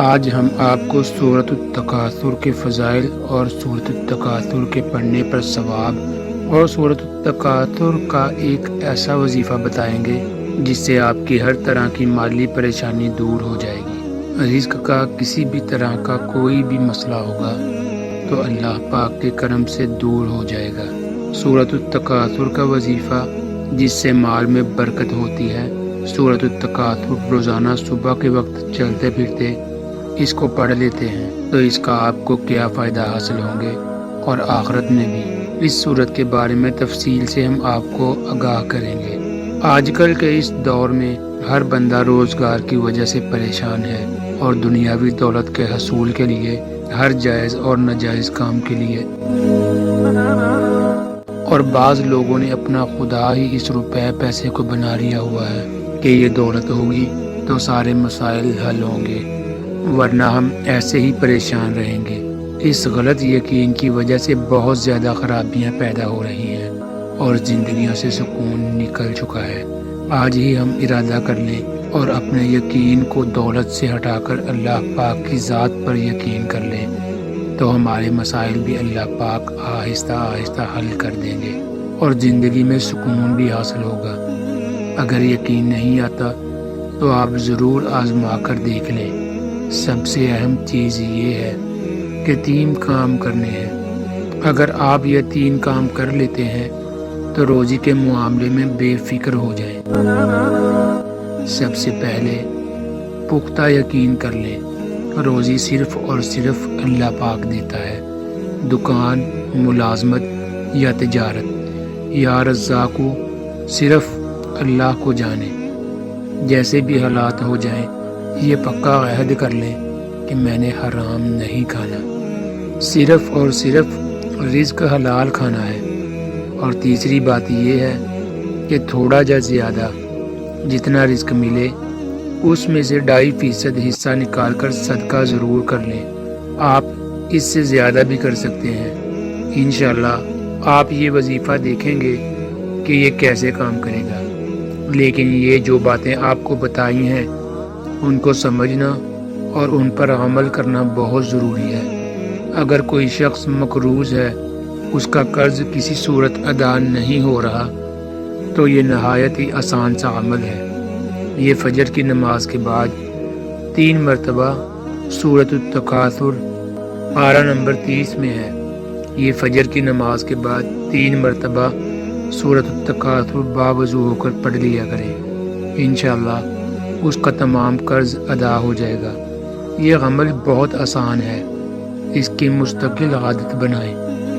آج ہم آپ کو سورۃ التکاثر کے فضائل اور سورۃ التکاثر کے پڑھنے پر ثواب اور سورۃ التکاثر کا ایک ایسا وظیفہ بتائیں گے جس سے آپ کی ہر طرح کی مالی پریشانی دور ہو جائے گی۔ رزق کا کسی بھی طرح کا کوئی بھی مسئلہ ہوگا تو اللہ پاک کے کرم سے دور ہو جائے گا۔ سورۃ التکاثر کا وظیفہ جس سے مال میں برکت ہوتی ہے۔ سورۃ التکاثر روزانہ صبح کے وقت چلتے پھرتے اس کو پڑھ لیتے ہیں تو اس کا آپ کو کیا فائدہ حاصل ہوں گے اور آخرت میں بھی۔ اس سورت کے بارے میں تفصیل سے ہم آپ کو آگاہ کریں گے۔ آج کل کے اس دور میں ہر بندہ روزگار کی وجہ سے پریشان ہے اور دنیاوی دولت کے حصول کے لیے ہر جائز اور ناجائز کام کے لیے، اور بعض لوگوں نے اپنا خدا ہی اس روپے پیسے کو بنا لیا ہوا ہے کہ یہ دولت ہوگی تو سارے مسائل حل ہوں گے، ورنہ ہم ایسے ہی پریشان رہیں گے۔ اس غلط یقین کی وجہ سے بہت زیادہ خرابیاں پیدا ہو رہی ہیں اور زندگیوں سے سکون نکل چکا ہے۔ آج ہی ہم ارادہ کر لیں اور اپنے یقین کو دولت سے ہٹا کر اللہ پاک کی ذات پر یقین کر لیں تو ہمارے مسائل بھی اللہ پاک آہستہ آہستہ حل کر دیں گے اور زندگی میں سکون بھی حاصل ہوگا۔ اگر یقین نہیں آتا تو آپ ضرور آزما کر دیکھ لیں۔ سب سے اہم چیز یہ ہے کہ 3 کام کرنے ہیں۔ اگر آپ یہ 3 کام کر لیتے ہیں تو روزی کے معاملے میں بے فکر ہو جائیں۔ سب سے پہلے پختہ یقین کر لیں روزی صرف اور صرف اللہ پاک دیتا ہے۔ دکان، ملازمت یا تجارت یا رزاقو صرف اللہ کو جانے۔ جیسے بھی حالات ہو جائیں یہ پکا عہد کر لیں کہ میں نے حرام نہیں کھانا، صرف اور صرف رزق حلال کھانا ہے۔ اور تیسری بات یہ ہے کہ تھوڑا یا زیادہ جتنا رزق ملے اس میں سے 2.5% حصہ نکال کر صدقہ ضرور کر لیں۔ آپ اس سے زیادہ بھی کر سکتے ہیں۔ انشاءاللہ آپ یہ وظیفہ دیکھیں گے کہ یہ کیسے کام کرے گا، لیکن یہ جو باتیں آپ کو بتائی ہیں ان کو سمجھنا اور ان پر عمل کرنا بہت ضروری ہے۔ اگر کوئی شخص مقروض ہے، اس کا قرض کسی صورت ادا نہیں ہو رہا تو یہ نہایت ہی آسان سا عمل ہے۔ یہ فجر کی نماز کے بعد 3 مرتبہ سورۃ التکاثر پارہ نمبر 30 میں ہے۔ یہ فجر کی نماز کے بعد 3 مرتبہ سورۃ التکاثر باوضو ہو کر پڑھ لیا کریں۔ انشاءاللہ اس کا تمام قرض ادا ہو جائے گا۔ یہ عمل بہت آسان ہے، اس کی مستقل عادت بنائیں۔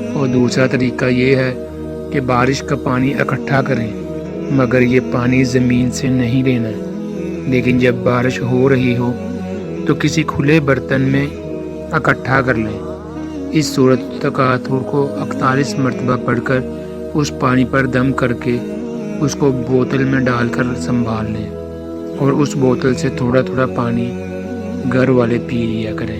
اور دوسرا طریقہ یہ ہے کہ بارش کا پانی اکٹھا کریں، مگر یہ پانی زمین سے نہیں لینا، لیکن جب بارش ہو رہی ہو تو کسی کھلے برتن میں اکٹھا کر لیں۔ اس سورۃ التکاثر کو 48 مرتبہ پڑھ کر اس پانی پر دم کر کے اس کو بوتل میں ڈال کر سنبھال لیں اور اس بوتل سے تھوڑا تھوڑا پانی گھر والے پی لیا کریں۔